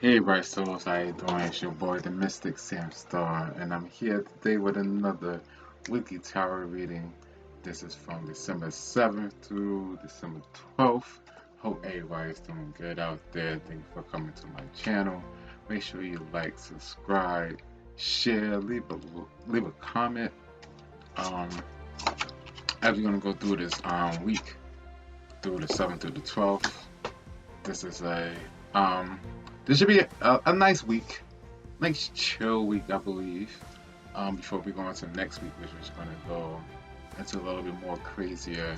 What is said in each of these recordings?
Hey, Bright Souls, how you doing? It's your boy, the Mystic Sam Star, and I'm here today with another weekly tarot reading. This is from December 7th through December 12th. Hope everybody's doing good out there. Thank you for coming to my channel. Make sure you like, subscribe, share, leave a comment. Um, as we're gonna go through this week through the 7th through the 12th. This is um, this should be a nice week. Nice chill week, I believe. Before we go into next week, which is going to go into a little bit more crazier,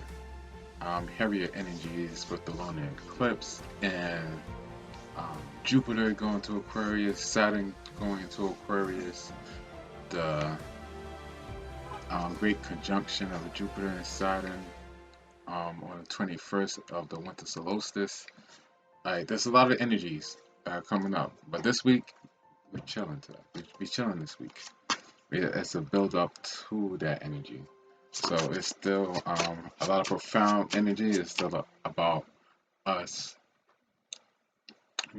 heavier energies with the lunar eclipse and Jupiter going to Aquarius, Saturn going into Aquarius, the great conjunction of Jupiter and Saturn on the 21st of the winter solstice. There's a lot of energies coming up, but this week we're chilling today. We're chilling this week. It's a build up to that energy. So it's still a lot of profound energy. It's still about us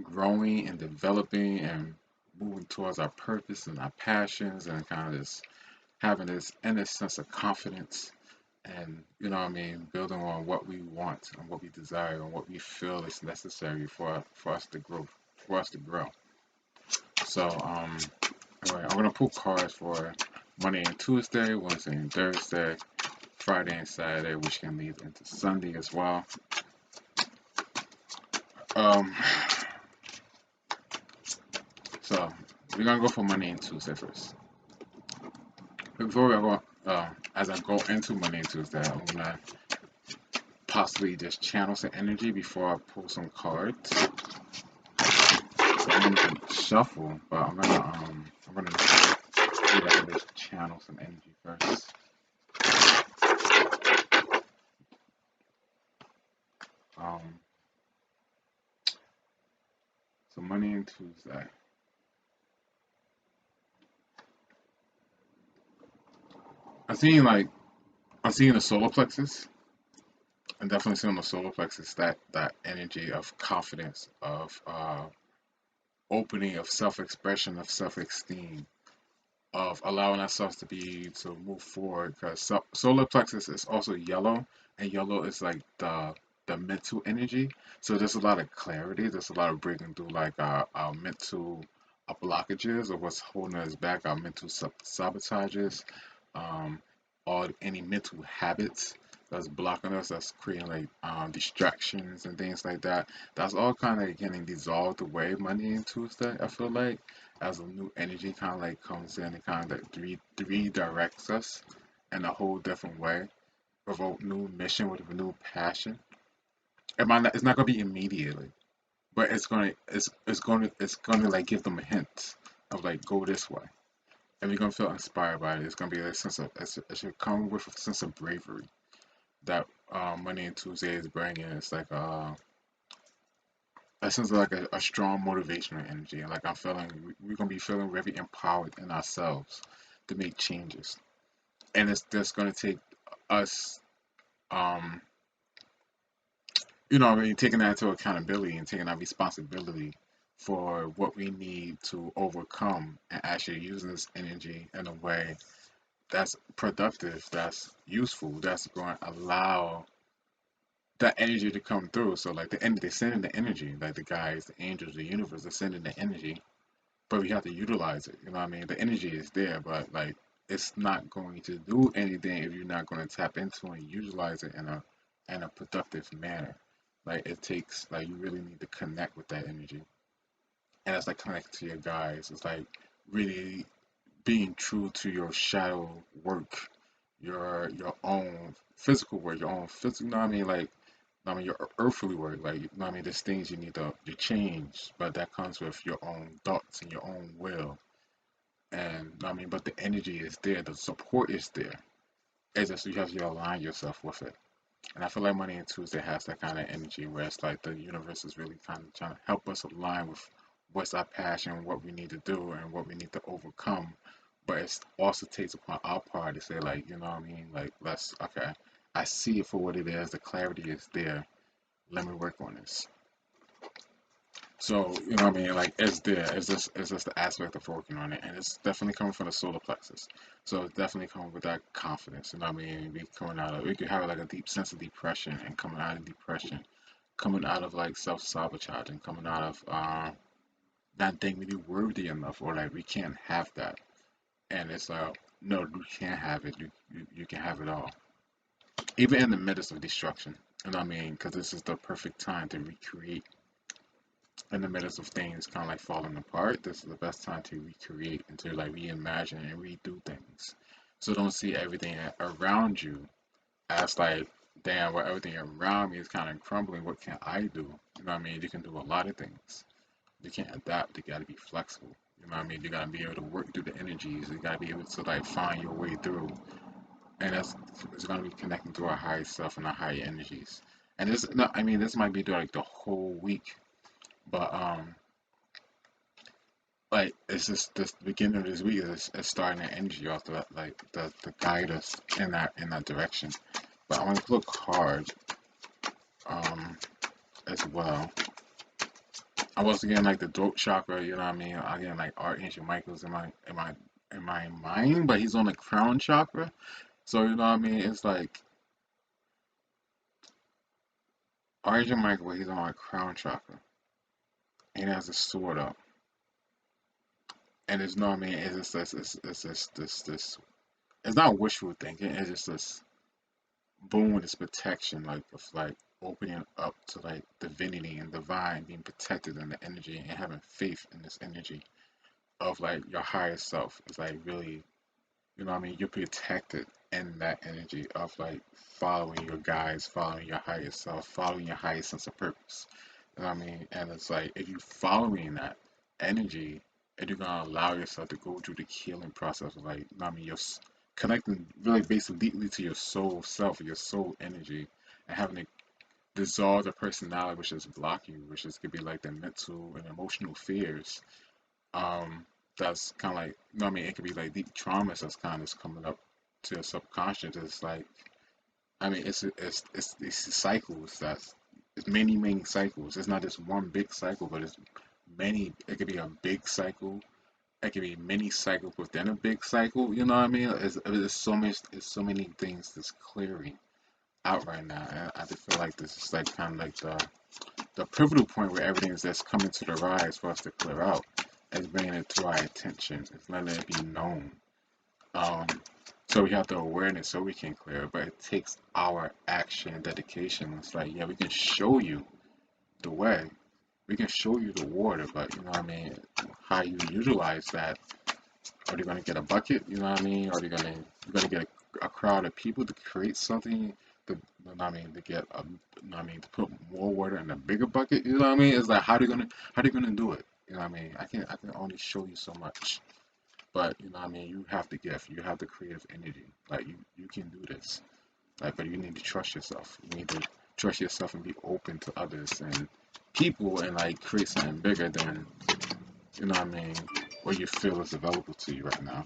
growing and developing and moving towards our purpose and our passions and kind of just having this inner sense of confidence and building on what we want and what we desire and what we feel is necessary for us to grow. So all right, I'm gonna pull cards for Monday and Tuesday, Wednesday and Thursday, Friday and Saturday, which can lead into Sunday as well. Um, so we're gonna go for Monday and Tuesday first. Before we go, as I go into Monday and Tuesday, I'm gonna possibly just channel some energy before I pull some cards. So I'm gonna shuffle, but I'm gonna see if I can just channel some energy first. Um, so Monday and Tuesday. I'm seeing the solar plexus. I'm definitely seeing the solar plexus that energy of confidence, of opening, of self-expression, of self-esteem, of allowing ourselves to move forward. Because solar plexus is also yellow, and yellow is like the mental energy. So there's a lot of clarity. There's a lot of breaking through like our mental blockages or what's holding us back, our mental sabotages, um, all any mental habits that's blocking us, that's creating like distractions and things like that. That's all kind of getting dissolved away Monday and Tuesday. I feel like as a new energy kind of like comes in and kind of like redirects us in a whole different way with a new mission, with a new passion. It's not gonna be immediately, but it's gonna like give them a hint of like go this way, and you're gonna feel inspired by it. It's gonna be a sense of it should come with a sense of bravery that Monday and Tuesday is bringing. It's like a sense of like a strong motivational energy. And like I'm feeling, we're gonna be feeling very empowered in ourselves to make changes, and it's just gonna take us, um, taking that into accountability and taking that responsibility for what we need to overcome and actually using this energy in a way that's productive, that's useful, that's going to allow that energy to come through. So like they're sending the energy, like the guys, the angels, the universe, they're sending the energy, but we have to utilize it. You know what I mean? The energy is there, but like it's not going to do anything if you're not going to tap into and utilize it in a productive manner. Like it takes like you really need to connect with that energy, and it's like connecting to your guys. It's like really being true to your shadow work, your own physical work, your own physical. You know what I mean? Like your earthly work, like, you know what I mean, there's things you need to change, but that comes with your own thoughts and your own will. And, you know what I mean, but the energy is there, the support is there. It's just you have to align yourself with it. And I feel like Monday and Tuesday has that kind of energy where it's like the universe is really kind of trying to help us align with what's our passion, what we need to do, and what we need to overcome. But it also takes upon our part to say, like, you know what I mean? Like, okay, I see it for what it is. The clarity is there. Let me work on this. So, you know what I mean? Like, it's there. It's just the aspect of working on it. And it's definitely coming from the solar plexus. So, it's definitely coming with that confidence. You know what I mean? We coming out of, we could have like a deep sense of depression and coming out of depression, coming out of like self sabotage and coming out of not thinking we worthy enough or like we can't have that. And it's like, no, you can't have it. You can have it all. Even in the midst of destruction. You know what I mean? Because this is the perfect time to recreate in the midst of things kind of like falling apart. This is the best time to recreate and to like reimagine and redo things. So don't see everything around you as like, damn, well, everything around me is kind of crumbling. What can I do? You know what I mean? You can do a lot of things. You can't adapt. You got to be flexible. You know what I mean? You got to be able to work through the energies. You got to be able to like find your way through. And that's it's going to be connecting to our higher self and our higher energies. And this, no, I mean, this might be like the whole week, but like it's just this beginning of this week is starting that energy off to like to guide us in that direction. But I want to pull a card um as well. I was getting like the throat chakra, you know what I mean? I get like Archangel Michael's in my mind, but he's on the crown chakra. So you know what I mean? It's like Archangel Michael, he's on my crown chakra, and he has a sword up, and it's no, I mean, it's just this. It's not wishful thinking. It's just this boom with this protection, like of like opening up to like divinity and divine, being protected in the energy and having faith in this energy of like your higher self. It's like really, you know what I mean? You're protected in that energy of like following your guides, following your higher self, following your higher sense of purpose. You know what I mean? And it's like if you following that energy and you're gonna allow yourself to go through the healing process of like, you know what I mean, you're connecting really basically deeply to your soul self, your soul energy, and having to dissolve the personality which is blocking you, which is could be like the mental and emotional fears. Um, that's kind of like, you know what I mean? It could be like deep traumas that's kind of coming up to your subconscious. It's like, I mean, it's cycles. It's many cycles. It's not just one big cycle, but it's many. It could be a big cycle. It could be many cycles within a big cycle. You know what I mean? It's so much. It's so many things that's clearing out right now. And I just feel like this is like kind of like the pivotal point where everything is just coming to the rise for us to clear out. Is bringing it to our attention. It's letting it be known. Um, so we have the awareness so we can clear it, but it takes our action and dedication. It's like, yeah, we can show you the way. We can show you the water, but you know what I mean? How you utilize that. Are you gonna get a bucket? You know what I mean? Are you gonna get a crowd of people to create something? To, you know what I mean? To get you know what I mean? To put more water in a bigger bucket. You know what I mean? It's like how are you gonna do it? You know what I mean? I can only show you so much. But you know what I mean, you have the gift, you have the creative energy. Like you can do this. Like, but you need to trust yourself. You need to trust yourself and be open to others and people and like create something bigger than, you know what I mean, what you feel is available to you right now.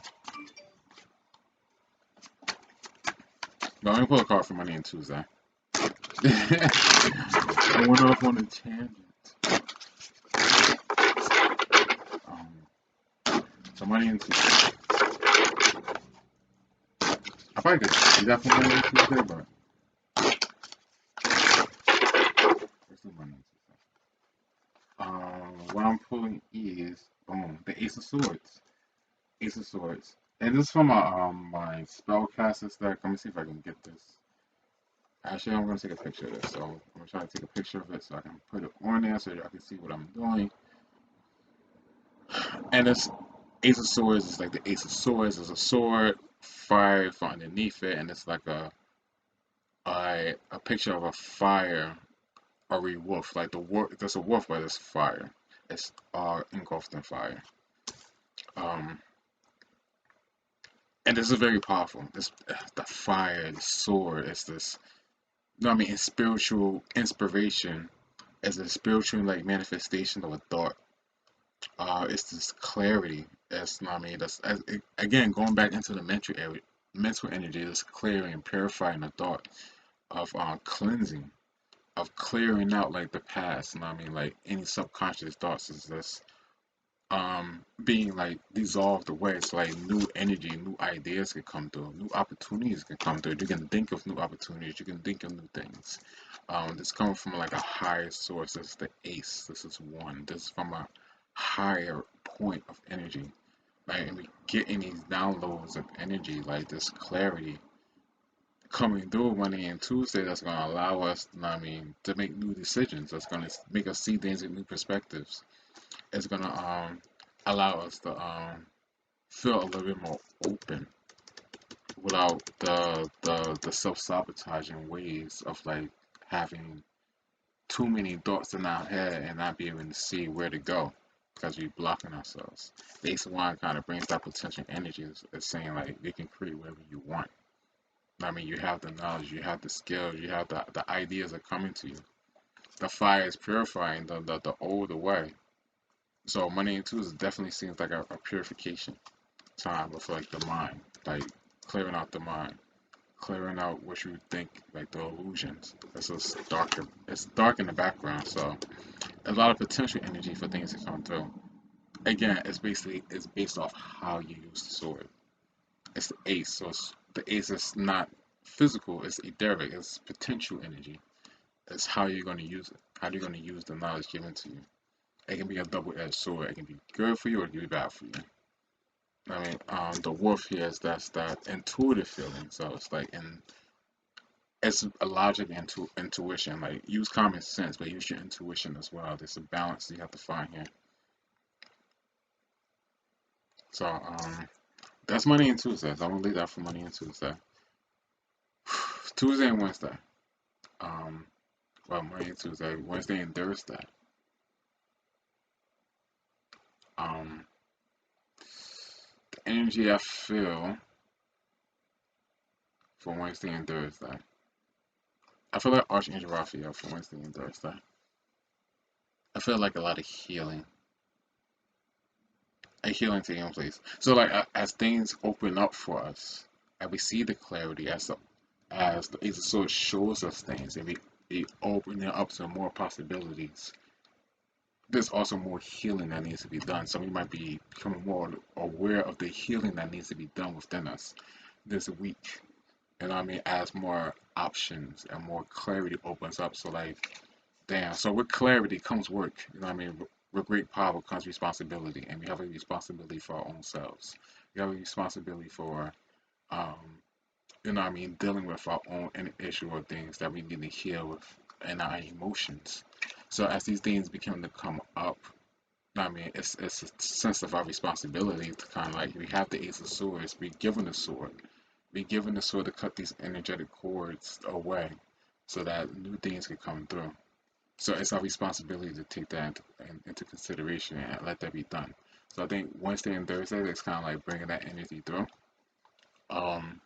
But let me pull a card for Money and Tuesday. I went off on a tangent. Um, so Money and Tuesday. I probably could do that for Money and Tuesday, but there's no Money and Tuesday. What I'm pulling is boom, the Ace of Swords. Ace of Swords. And this is from my spellcasters deck. Let me see if I can get this. Actually, I'm gonna take a picture of this. So I'm gonna try to take a picture of it so I can put it on there so y'all can see what I'm doing. And this Ace of Swords is like the Ace of Swords is a sword, fire from underneath it, and it's like a picture of a fire or a wolf. Like the wolf, there's a wolf, but there's fire. It's engulfed in fire. Um, and this is very powerful. This the fire, the sword. It's this. You know what I mean? In spiritual inspiration, as a spiritual like manifestation of a thought. It's this clarity. That's you know what I mean. Again going back into the mental energy. This clearing and purifying the thought of cleansing. of clearing out like the past. You know what I mean? Like any subconscious thoughts is just being like dissolved away. So like new energy, new ideas can come through, new opportunities can come through. You can think of new opportunities, you can think of new things. This coming from like a higher source. This is the ace. This is one. This is from a higher point of energy. Like, and we getting these downloads of energy, like this clarity coming through Monday and Tuesday. That's gonna allow us, you know what I mean, to make new decisions. That's gonna make us see things in new perspectives. It's gonna allow us to feel a little bit more open without the self-sabotaging ways of like having too many thoughts in our head and not be able to see where to go because we're blocking ourselves. The Ace of Wands kind of brings that potential energy. It's saying like you can create whatever you want. I mean, you have the knowledge, you have the skills, you have the ideas are coming to you. The fire is purifying the old away. So Monday and Tuesday definitely seems like a purification time of like the mind, like clearing out the mind, clearing out what you think, like the illusions. It's just darker. It's dark in the background, so a lot of potential energy for things to come through. Again, it's based off how you use the sword. It's the ace, so the ace is not physical. It's etheric. It's potential energy. It's how you're going to use it. How you're going to use the knowledge given to you. It can be a double-edged sword. It can be good for you or it can be bad for you. I mean, the wolf here is that's that intuitive feeling. So it's like, it's a logic and intuition. Like use common sense, but use your intuition as well. There's a balance you have to find here. So that's Monday and Tuesday. So I'm gonna leave that for Monday and Tuesday. Tuesday and Wednesday. Um, well, Monday and Tuesday, Wednesday and Thursday. Um, the energy I feel for Wednesday and Thursday. I feel like Archangel Raphael for Wednesday and Thursday. I feel like a lot of healing, a healing taking place. So like as things open up for us, and we see the clarity as the Ace of Swords shows us things, and we open it up to more possibilities. There's also more healing that needs to be done. So we might be becoming more aware of the healing that needs to be done within us this week. You know what I mean? As more options and more clarity opens up. So like, damn. So with clarity comes work. You know what I mean? With great power comes responsibility, and we have a responsibility for our own selves. We have a responsibility for, um, you know what I mean, dealing with our own issue or things that we need to heal with and our emotions. So as these things begin to come up, I mean, it's a sense of our responsibility to kind of like we have the Ace of Swords, be given the sword, be given the sword to cut these energetic cords away, so that new things can come through. So it's our responsibility to take that into consideration and let that be done. So I think Wednesday and Thursday, it's kind of like bringing that energy through. Um,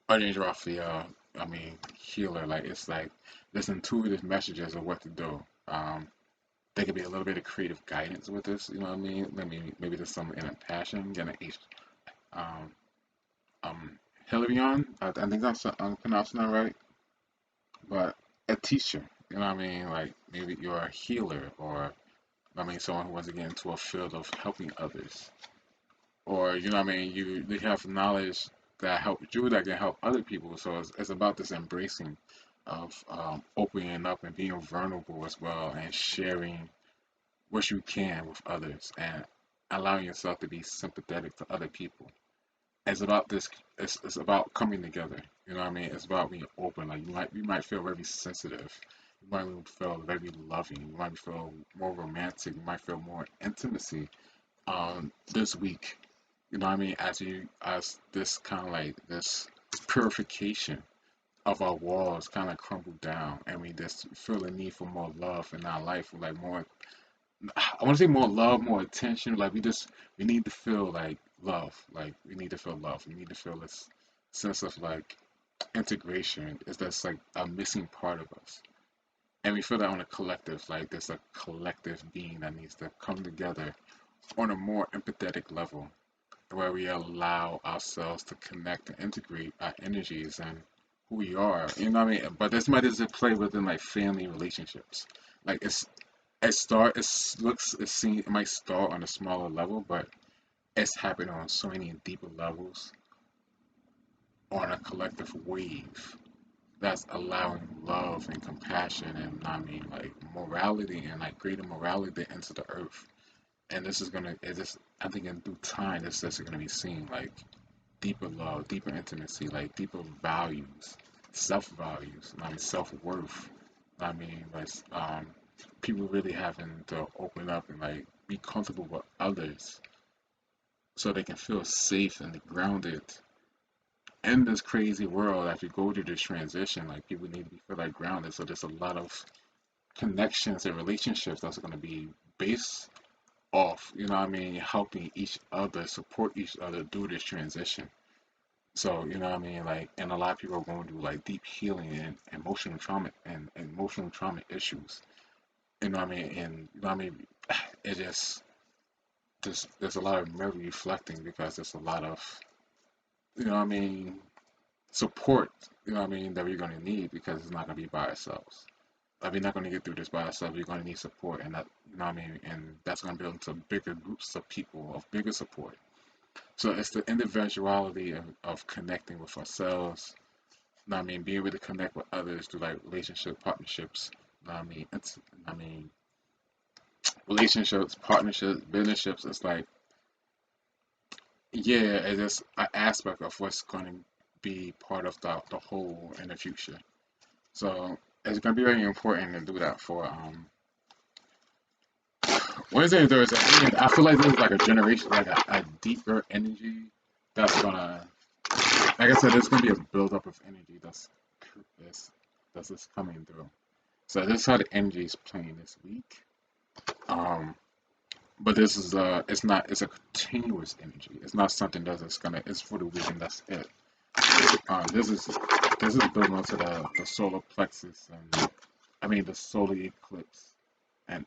Archangel Raphael, I mean, healer, like it's like there's intuitive messages of what to do. There could be a little bit of creative guidance with this, you know what I mean? Maybe there's some inner passion, getting um, um, Hilarion, I think I'm pronouncing that right, but a teacher, you know what I mean? Like maybe you're a healer, or I mean, someone who wants to get into a field of helping others, or you know what I mean, you they have knowledge that help you that can help other people. So it's about this embracing of opening up and being vulnerable as well, and sharing what you can with others, and allowing yourself to be sympathetic to other people. It's about this. It's about coming together. You know what I mean? It's about being open. Like you might feel very sensitive. You might feel very loving. You might feel more romantic. You might feel more intimacy this week. You know what I mean? As this kind of like this purification of our walls kind of crumble down, and we just feel the need for more love in our life, like more. I want to say more love, more attention. Like we need to feel like love. Like we need to feel love. We need to feel this sense of like integration. Is that's like a missing part of us, and we feel that on a collective. Like there's a collective being that needs to come together on a more empathetic level, where we allow ourselves to connect and integrate our energies and who we are. You know what I mean? But this might just play within like family relationships. Like it seen it might start on a smaller level, but it's happening on so many deeper levels on a collective wave that's allowing love and compassion and I mean like morality and like greater morality into the earth. And this is gonna it just I think in due time this is gonna be seen like deeper love, deeper intimacy, like deeper values, self values, I mean self worth. I mean like people really having to open up and like be comfortable with others so they can feel safe and grounded in this crazy world. As we go through this transition, like people need to be feel like grounded. So there's a lot of connections and relationships that's going to be based off, you know what I mean, helping each other, support each other through this transition. So, you know what I mean, like, and a lot of people are going through like deep healing and emotional trauma issues. You know what I mean, and you know what I mean, it just there's a lot of memory reflecting because there's a lot of you know what I mean support. You know what I mean that we're going to need because it's not going to be by ourselves. Like, we're not going to get through this by ourselves. We're going to need support, and that you know what I mean, and that's going to build into bigger groups of people of bigger support. So it's the individuality of connecting with ourselves. You know what I mean, being able to connect with others through like relationship partnerships. You know what I mean, I mean relationships, partnerships, businesses. It's like yeah, it's just an aspect of what's going to be part of the whole in the future. So it's going to be very important to do that for Wednesday and Thursday. I mean, I feel like there's like a generation, like a deeper energy that's gonna, like I said, there's gonna be a buildup of energy that's that's just coming through. So this is how the energy is playing this week. Um, but this is it's not, it's a continuous energy. It's not something that's just gonna, it's for the week and that's it. This is building onto the solar plexus and I mean the solar eclipse and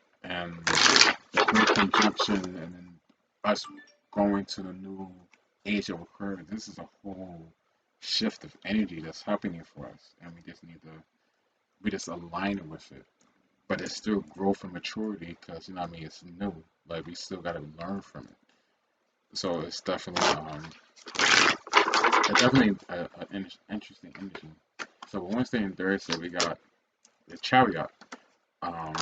the Great Conjunction and then us going to the new age of Aquarius. This is a whole shift of energy that's happening for us, and we just align it with it. But it's still growth and maturity because you know what I mean it's new. Like we still got to learn from it. So it's definitely an interesting energy. So Wednesday and Thursday we got the chariot. Um,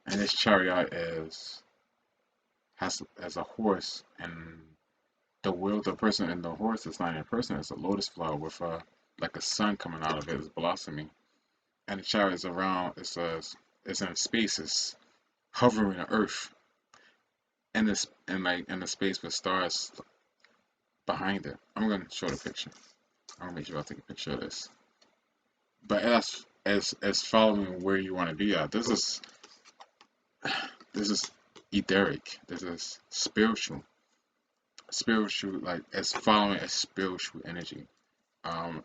and this chariot is has as a horse, and the wheel, the person in the horse is not a person; it's a lotus flower with a like a sun coming out of it, it's blossoming, and the chariot is around. It's in spaces, hovering the earth, and this and like in the space with stars behind it. I'm gonna show the picture. I'm gonna make sure I take a picture of this. But as following where you want to be at, this is etheric. This is spiritual, like it's following a spiritual energy. Um,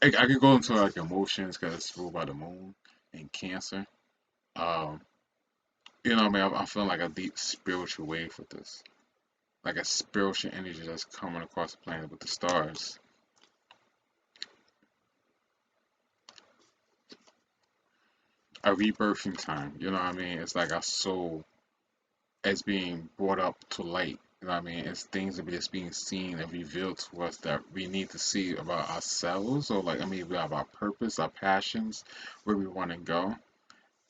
I could go into like emotions because it's ruled by the moon and Cancer. Um, you know, what I mean, I'm feeling like a deep spiritual wave with this, like a spiritual energy that's coming across the planet with the stars. A rebirthing time. You know what I mean? It's like our soul is being brought up to light. You know what I mean? It's things that is being seen and revealed to us that we need to see about ourselves, or like I mean, we have our purpose, our passions, where we want to go.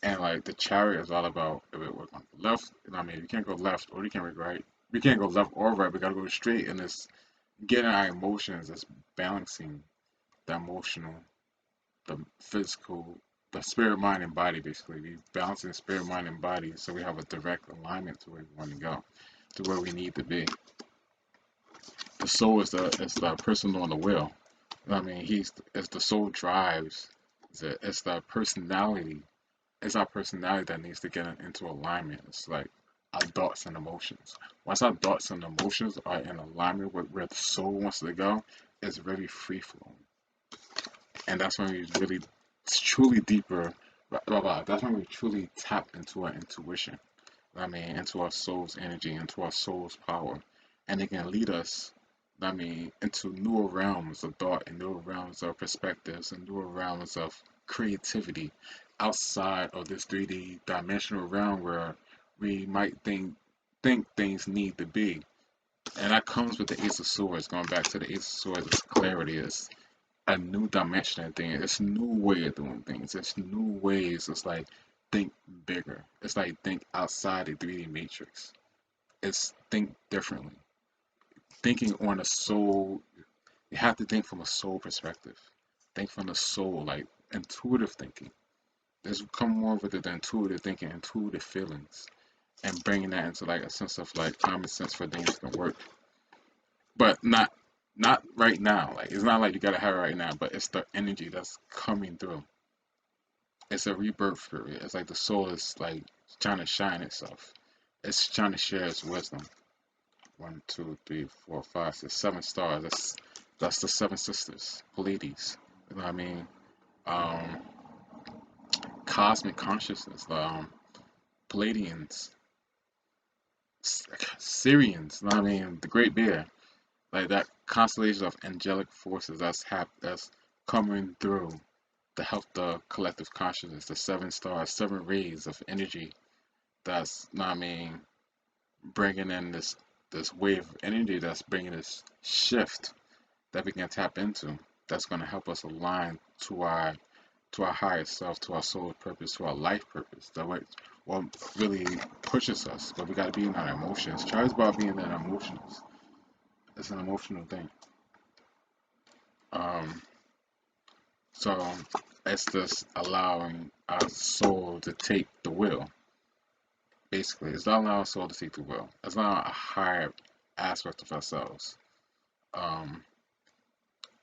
And like the chariot is all about if it was on the left, you know what I mean, you can't go left or you can't go right. We can't go left or right. We gotta go straight, and it's getting our emotions, it's balancing the emotional, the physical, the spirit, mind, and body. Basically, we balancing spirit, mind, and body, so we have a direct alignment to where we want to go, to where we need to be. The soul is the person on the wheel. You know what I mean, it's the soul drives. It's the personality. It's our personality that needs to get into alignment. It's like our thoughts and emotions. Once our thoughts and emotions are in alignment with where the soul wants to go, it's very free flowing. And that's when we really truly deeper. That's when we truly tap into our intuition. I mean, into our soul's energy, into our soul's power, and it can lead us I mean, into newer realms of thought and newer realms of perspectives and newer realms of creativity outside of this 3D dimensional realm where we might think things need to be. And that comes with the Ace of Swords. Going back to the Ace of Swords, it's clarity. It's a new dimension of things. It's a new way of doing things. It's new ways. It's like think bigger. It's like think outside the 3D matrix. It's think differently. Thinking on a soul, you have to think from a soul perspective. Think from the soul, like intuitive thinking. There's come more with it than intuitive thinking, intuitive feelings, and bringing that into like a sense of like common sense for things to work. But not right now. Like it's not like you gotta have it right now, but it's the energy that's coming through. It's a rebirth period. It's like the soul is like trying to shine itself. It's trying to share its wisdom. One, two, three, four, five, six, seven stars. That's the seven sisters, Pleiades. You know what I mean? Um, Cosmic consciousness, the Palladians, Syrians. You know what I mean? The Great Bear, like that constellation of angelic forces that's coming through to help the collective consciousness. The seven stars, seven rays of energy. That's, you know what I mean, bringing in this wave of energy that's bringing this shift that we can tap into. That's going to help us align to our higher self, to our soul purpose, to our life purpose. That what really pushes us. But we got to be in our emotions. Try about being in our emotions. It's an emotional thing. Um, so it's just allowing our soul to take the wheel. Basically, it's not allowing our soul to take the wheel. It's not a higher aspect of ourselves. Um,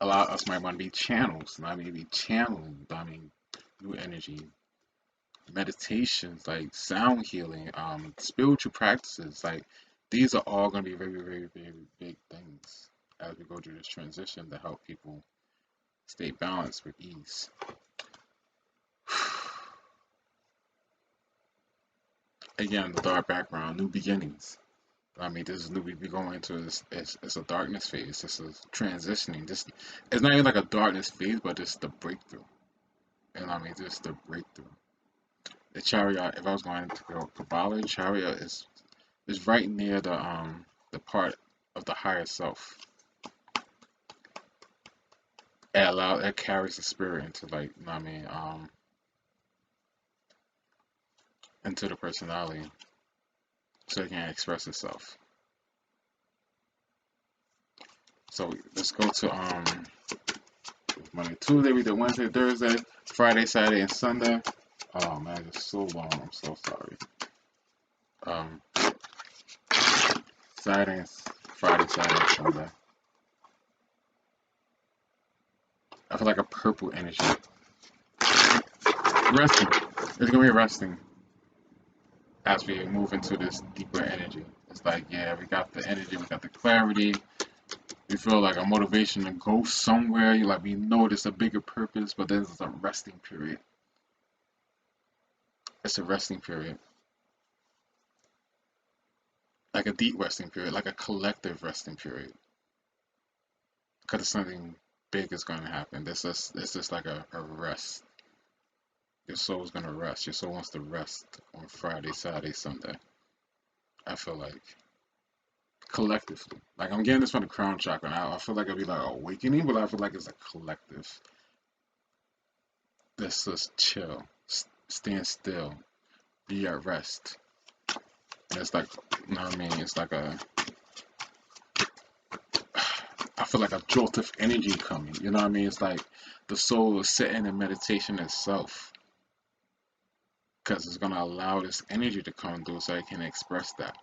a lot of us might want to be channels. I mean, be channeling. I mean, new energy, meditations, like sound healing, spiritual practices. Like these are all going to be very, very, very big things as we go through this transition to help people stay balanced with ease. Again, the dark background, new beginnings. I mean, this is new. We going into this. It's a darkness phase. This is transitioning. This it's not even like a darkness phase, but it's the breakthrough. And I mean, just the breakthrough. The chariot. If I was going to go Kabbalah, chariot is right near the part of the higher self. It carries the spirit into like, you know what I mean, into the personality, so it can express itself. So let's go to Monday, Tuesday. We did Wednesday, Thursday, Friday, Saturday, and Sunday. Oh man, it's so long. I'm so sorry. Um, Saturday, Friday, Saturday, and Sunday. I feel like a purple energy. Resting. It's gonna be resting as we move into this deeper energy. It's like, yeah, we got the energy, we got the clarity. We feel like a motivation to go somewhere. You like we know there's a bigger purpose, but then there's a resting period. It's a resting period, like a deep resting period, like a collective resting period, because something big is going to happen. It's just like a rest. Your soul's gonna rest. Your soul wants to rest on Friday, Saturday, Sunday. I feel like collectively, like I'm getting this from the crown chakra now. I feel like it'll be like awakening, but I feel like it's a collective. Let's just chill, stand still, be at rest. And it's like, you know what I mean? It's like I feel like a jolt of energy coming. You know what I mean? It's like the soul is sitting in meditation itself, because it's gonna allow this energy to come through so it can express that.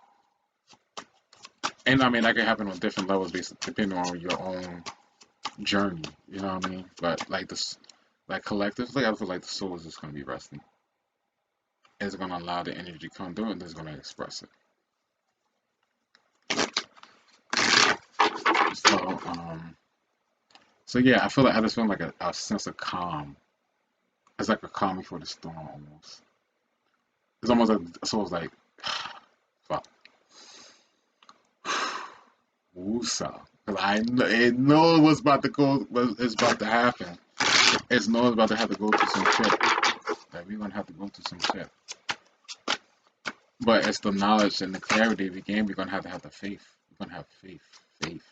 And I mean, that can happen on different levels based depending on your own journey. You know what I mean? But like this, like collectively, I feel like the soul is just gonna be resting. It's gonna allow the energy to come through, and it's gonna express it. So, so yeah, I feel like I just feel like a sense of calm. It's like a calm before the storm almost. It's almost like so. It's like, fuck. Wusa. Cause it knows what's about to go, what is about to happen. It knows about to have to go through some shit. Like we're gonna have to go through some shit. But it's the knowledge and the clarity we gain. We're gonna have the faith. We're gonna have faith, faith.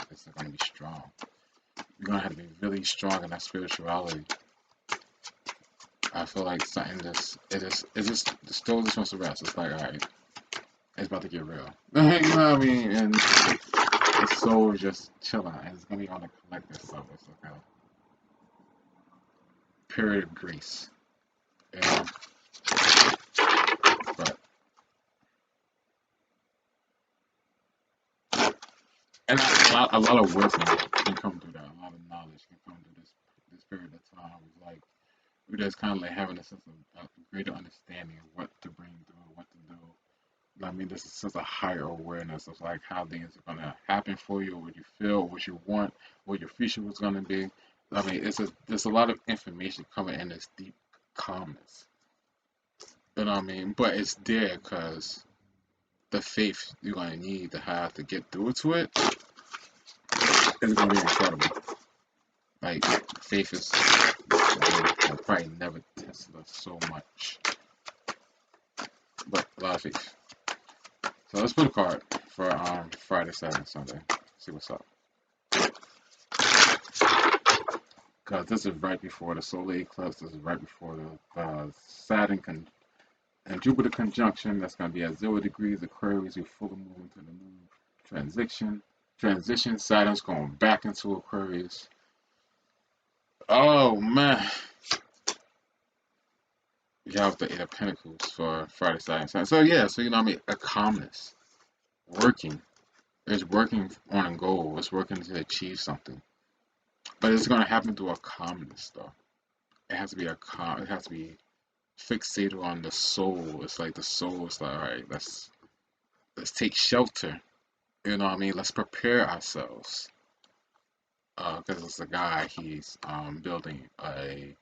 It's gonna be strong. We're gonna have to be really strong in our spirituality. I feel like something it just still just wants to rest. It's like, alright, it's about to get real. You know what I mean? And the soul is just chilling, and it's gonna be on the collective stuff. It's like a period of grace. You know? But and a lot of wisdom can come through that. A lot of knowledge can come through this period of time. It's like we're just kind of like having a sense of a greater understanding of what to bring through, what to do. I mean, this is such a higher awareness of like how things are gonna happen for you, what you feel, what you want, what your future was gonna be. I mean, there's a lot of information coming in this deep calmness. You know what I mean? But it's there because the faith you're gonna need to have to get through to it is gonna be incredible. Like faith is will probably never tested us so much, but a lot of faith. So let's put a card for Friday, Saturday, Sunday. See what's up. Because this is right before the solar eclipse. This is right before the Saturn and Jupiter conjunction. That's going to be at 0 degrees Aquarius. We're fully moving to the new transition. Saturn's going back into Aquarius. Oh man. You have the Eight of Pentacles for Friday, Saturday, Sunday. So yeah, so you know what I mean, a calmness. Working. It's working on a goal. It's working to achieve something. But it's gonna happen through a calmness though. It has to be a calm. It has to be fixated on the soul. It's like the soul is like, all right, let's take shelter. You know what I mean? Let's prepare ourselves. Because it's a guy. He's building a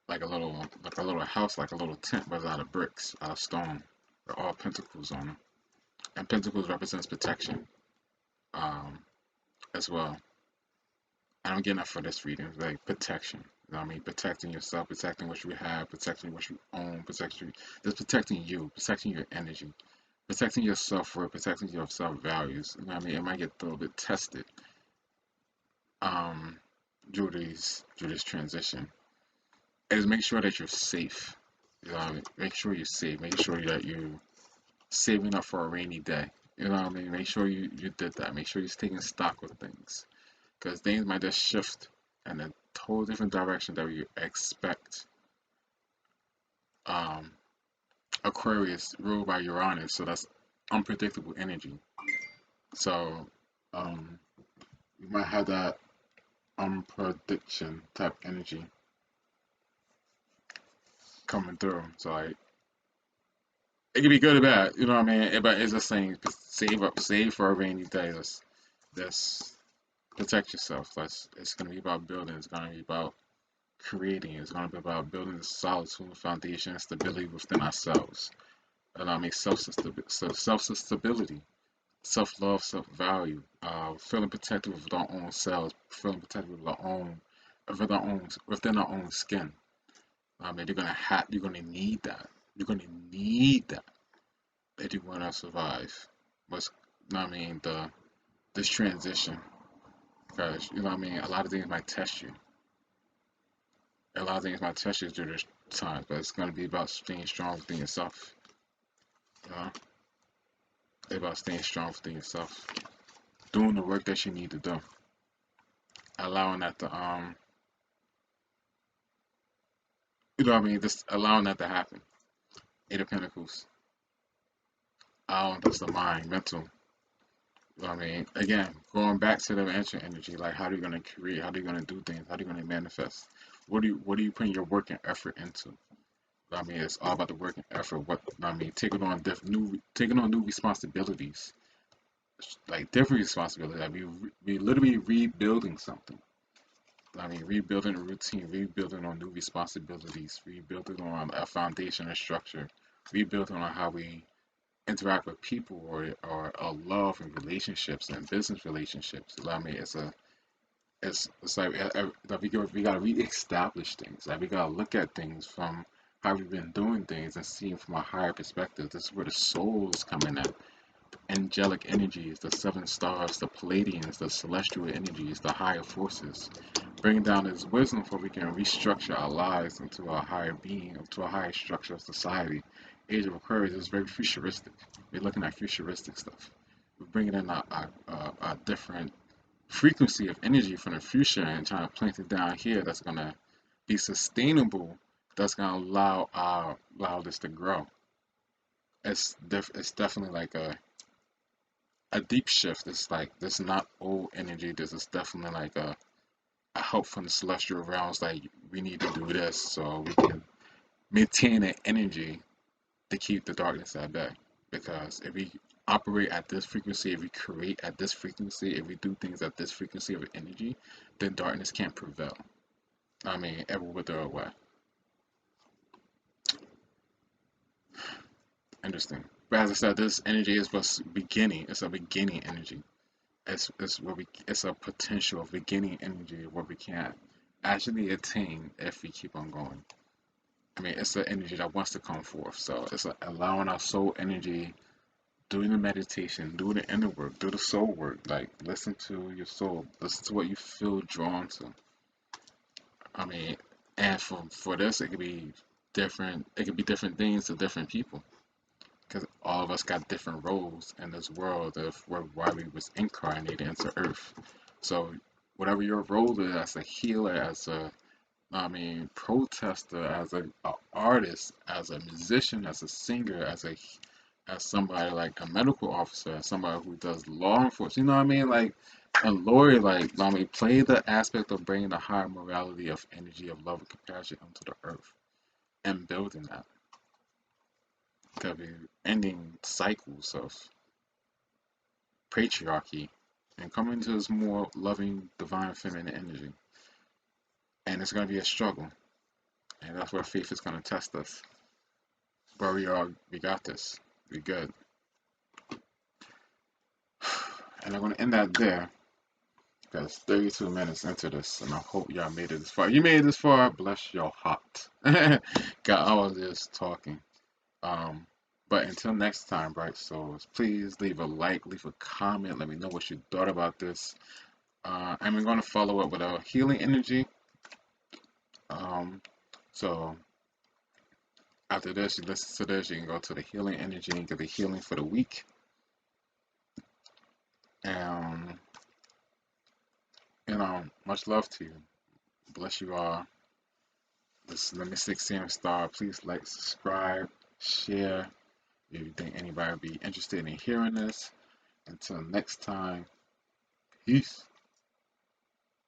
like a little house, like a little tent, but it's out of bricks, out of stone. They're all pentacles on them, and pentacles represents protection as well. And I'm getting that for this reading, like protection. You know what I mean? Protecting yourself, protecting what you have, protecting what you own, just protecting you, protecting your energy, protecting your self-worth, protecting your self-values. You know what I mean? It might get a little bit tested um, through this transition. Is make sure that you're safe. You know what I mean? Make sure you're safe. Make sure that you're saving up for a rainy day. You know what I mean? Make sure you did that. Make sure you're taking stock of things. Because things might just shift in a total different direction that we expect. Um, Aquarius ruled by Uranus, so that's unpredictable energy. So you might have that unprediction type energy coming through. So like it can be good or bad, you know what I mean? But it's just saying save for a rainy day. Let's protect yourself. It's gonna be about building. It's gonna be about creating. It's gonna be about building a solid foundation and stability within ourselves. And I mean self-stability, self-love, self-value, feeling protected with our own selves, feeling protected within our own skin. I mean, you're gonna need that. You're gonna need that if you want to survive. What's, you know what I mean, this transition, because you know what I mean. A lot of things might test you. A lot of things might test you through this time, but it's gonna be about staying strong within yourself. You know, it's about staying strong within yourself, doing the work that you need to do, allowing that to you know what I mean, just allowing that to happen. Eight of Pentacles. That's the mind, mental. You know what I mean, again, going back to the ancient energy, like how are you gonna create? How are you gonna do things? How are you gonna manifest? What are you putting your work and effort into? I mean, it's all about the work and effort. What I mean, taking on new responsibilities, like different responsibilities. I mean, we literally rebuilding something. I mean, rebuilding a routine, rebuilding on new responsibilities, rebuilding on a foundation and structure, rebuilding on how we interact with people or love and relationships and business relationships. I mean, it's like we gotta reestablish things. Like we gotta look at things from how we've been doing things and seeing from a higher perspective. This is where the soul is coming in. Angelic energies, the seven stars, the Palladians, the celestial energies, the higher forces. Bring down this wisdom so we can restructure our lives into a higher being, into a higher structure of society. Age of Aquarius is very futuristic. We're looking at futuristic stuff. We're bringing in a different frequency of energy from the future and trying to plant it down here that's going to be sustainable, that's going to allow this to grow. It's definitely like a deep shift. It's like this is not old energy. This is definitely like a help from the celestial realms. Like we need to do this so we can maintain an energy to keep the darkness at bay. Because if we operate at this frequency, if we create at this frequency, if we do things at this frequency of energy, then darkness can't prevail. I mean, ever wither away. Interesting. But as I said, this energy is what's beginning. It's a beginning energy. It's a potential of beginning energy what we can actually attain if we keep on going. I mean, it's an energy that wants to come forth. So it's allowing our soul energy, doing the meditation, doing the inner work, do the soul work. Like listen to your soul, listen to what you feel drawn to. I mean, and for this, it could be different. It could be different things to different people because all of us got different roles in this world of why we was incarnated into Earth. So whatever your role is as a healer, as a protester, as a artist, as a musician, as a singer, as somebody like a medical officer, as somebody who does law enforcement, you know what I mean? Like a lawyer, like play the aspect of bringing the higher morality of energy of love and compassion onto the earth and building that. Could be ending cycles of patriarchy and coming to this more loving, divine, feminine energy. And it's going to be a struggle, and that's where faith is going to test us. But we got this. We good. And I'm going to end that there because 32 minutes into this, and I hope y'all made it this far. You made it this far, bless your heart. God, I was just talking. Um, but until next time, bright souls, please leave a like, leave a comment, let me know what you thought about this. And we're going to follow up with a healing energy. Um, so after this, you listen to this, you can go to the healing energy and get the healing for the week. And much love to you. Bless you all. This is the Mystic Sam Star. Please like, subscribe, share if you think anybody would be interested in hearing this. Until next time, peace.